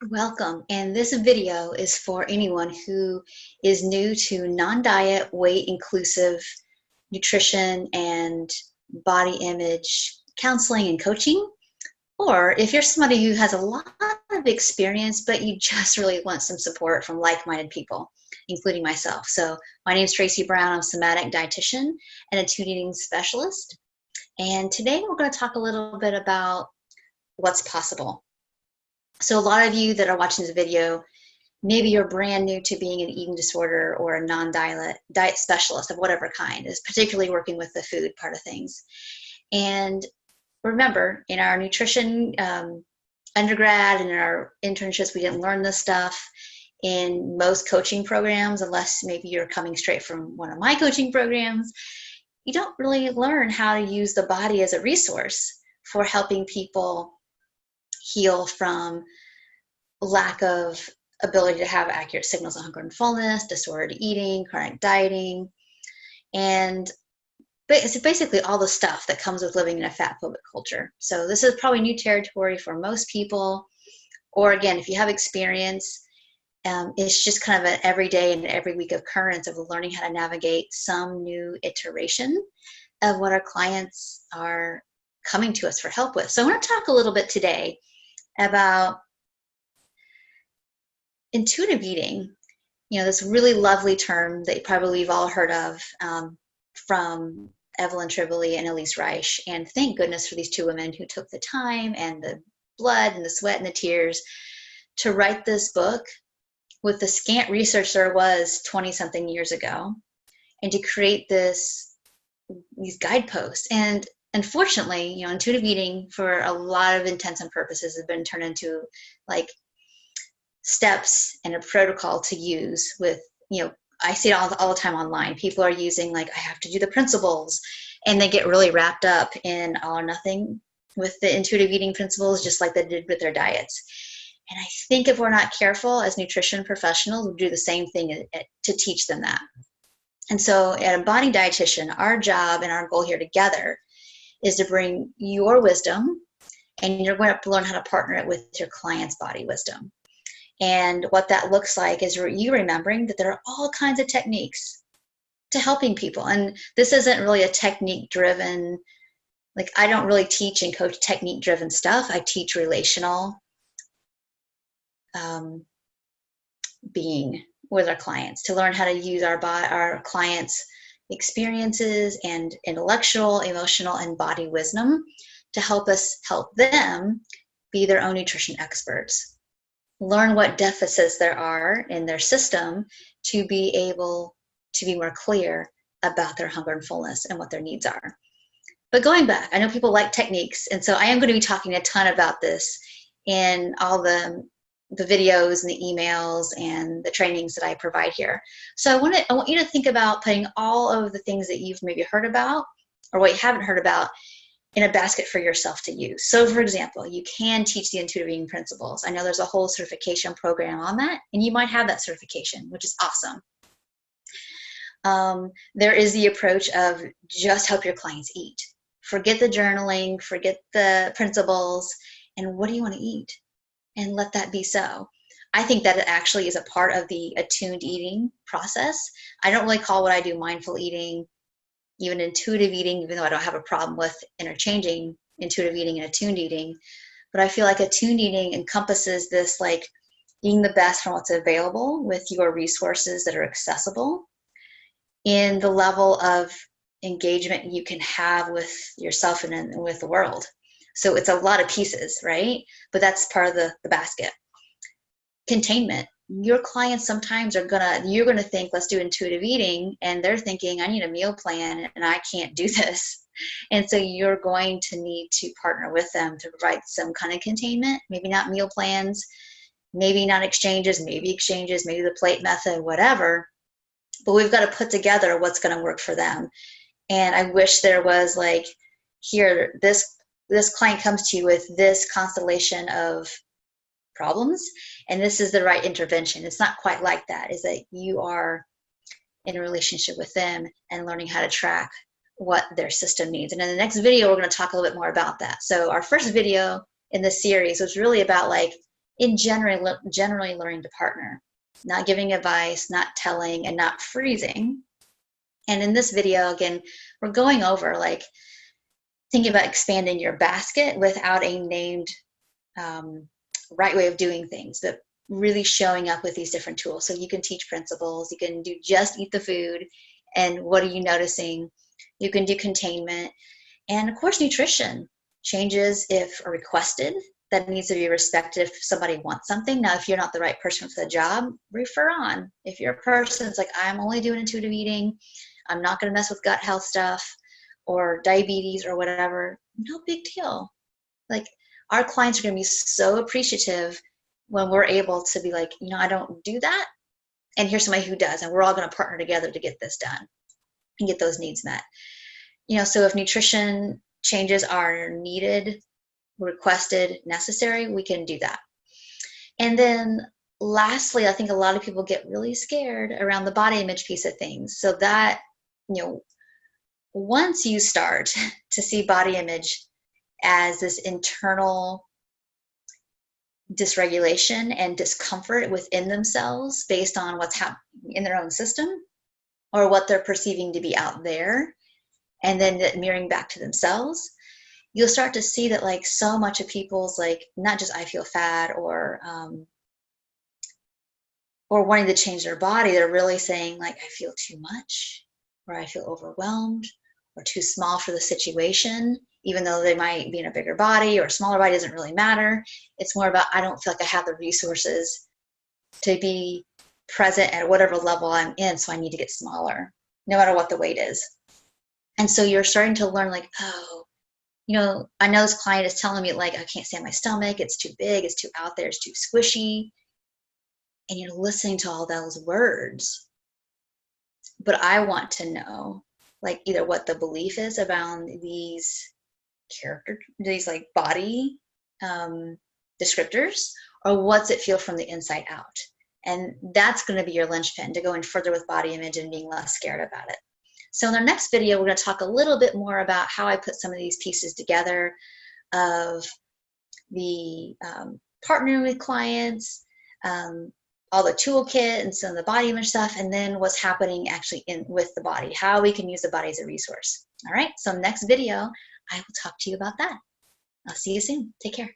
Welcome, and this video is for anyone who is new to non-diet, weight-inclusive nutrition and body image counseling and coaching, or if you're somebody who has a lot of experience but you just really want some support from like-minded people, including myself. So my name is Tracy Brown. I'm a somatic dietitian and a attuned eating specialist, and today we're going to talk a little bit about what's possible. So a lot of you that are watching this video, maybe you're brand new to being an eating disorder or a diet specialist of whatever kind, is particularly working with the food part of things. And remember, in our nutrition undergrad and in our internships, we didn't learn this stuff. In most coaching programs, unless maybe you're coming straight from one of my coaching programs, you don't really learn how to use the body as a resource for helping people heal from lack of ability to have accurate signals of hunger and fullness, disordered eating, chronic dieting, and it's basically all the stuff that comes with living in a fat-phobic culture. So this is probably new territory for most people, or again, if you have experience, it's just kind of an everyday and every week occurrence of learning how to navigate some new iteration of what our clients are coming to us for help with. So I want to talk a little bit today about intuitive eating, this really lovely term that probably you've all heard of from Evelyn Tribole and Elise Reich. And thank goodness for these two women who took the time and the blood and the sweat and the tears to write this book with the scant research there was 20-something years ago, and to create these guideposts. And unfortunately, intuitive eating, for a lot of intents and purposes, has been turned into like steps and a protocol to use with, I see it all the time online. People are using like, I have to do the principles, and they get really wrapped up in all or nothing with the intuitive eating principles, just like they did with their diets. And I think if we're not careful as nutrition professionals, we'll do the same thing to teach them that. And so at a body dietitian, our job and our goal here together is to bring your wisdom, and you're going to learn how to partner it with your client's body wisdom. And what that looks like is you remembering that there are all kinds of techniques to helping people. And this isn't really a technique-driven, like I don't really teach and coach technique-driven stuff. I teach relational being with our clients to learn how to use our clients' experiences and intellectual, emotional, and body wisdom to help us help them be their own nutrition experts. Learn what deficits there are in their system to be able to be more clear about their hunger and fullness and what their needs are. But going back, I know people like techniques, and so I am going to be talking a ton about this in all the videos and the emails and the trainings that I provide here. So I want you to think about putting all of the things that you've maybe heard about or what you haven't heard about in a basket for yourself to use. So for example, you can teach the intuitive eating principles. I know there's a whole certification program on that, and you might have that certification, which is awesome. There is the approach of just help your clients eat. Forget the journaling, forget the principles, and what do you want to eat? And let that be so. I think that it actually is a part of the attuned eating process. I don't really call what I do mindful eating, even intuitive eating, even though I don't have a problem with interchanging intuitive eating and attuned eating. But I feel like attuned eating encompasses this, like eating the best from what's available with your resources that are accessible in the level of engagement you can have with yourself and with the world. So it's a lot of pieces, right? But that's part of the basket. Containment. Your clients sometimes you're gonna think, let's do intuitive eating, and they're thinking, I need a meal plan and I can't do this. And so you're going to need to partner with them to provide some kind of containment, maybe not meal plans, maybe not exchanges, maybe the plate method, whatever. But we've got to put together what's gonna work for them. And I wish there was like, here, this client comes to you with this constellation of problems, and this is the right intervention. It's not quite like that. Is that you are in a relationship with them and learning how to track what their system needs. And in the next video, we're going to talk a little bit more about that. So our first video in this series was really about like in generally learning to partner, not giving advice, not telling, and not freezing. And in this video, again, we're going over like thinking about expanding your basket without a named right way of doing things, but really showing up with these different tools. So you can teach principles, you can do just eat the food, and what are you noticing? You can do containment, and of course nutrition. Changes if requested, that needs to be respected if somebody wants something. Now, if you're not the right person for the job, refer on. If you're a person that's like, I'm only doing intuitive eating, I'm not gonna mess with gut health stuff or diabetes or whatever, no big deal. Like, our clients are gonna be so appreciative when we're able to be like, you know, I don't do that, and here's somebody who does, and we're all gonna partner together to get this done and get those needs met. You know, so if nutrition changes are needed, requested, necessary, we can do that. And then lastly, I think a lot of people get really scared around the body image piece of things. So that, you know, once you start to see body image as this internal dysregulation and discomfort within themselves based on what's happening in their own system or what they're perceiving to be out there, and then mirroring back to themselves, you'll start to see that like so much of people's like, not just I feel fat or wanting to change their body, they're really saying like, I feel too much, or I feel overwhelmed, or too small for the situation, even though they might be in a bigger body or a smaller body, doesn't really matter. It's more about, I don't feel like I have the resources to be present at whatever level I'm in, so I need to get smaller, no matter what the weight is. And so you're starting to learn like, oh, you know, I know this client is telling me like, I can't stand my stomach, it's too big, it's too out there, it's too squishy. And you're listening to all those words. But I want to know like either what the belief is about these like body descriptors, or what's it feel from the inside out. And that's going to be your linchpin to going further with body image and being less scared about it. So in our next video, we're going to talk a little bit more about how I put some of these pieces together of the partnering with clients, all the toolkit and some of the body image stuff, and then what's happening actually with the body, how we can use the body as a resource. All right, so next video, I will talk to you about that. I'll see you soon. Take care.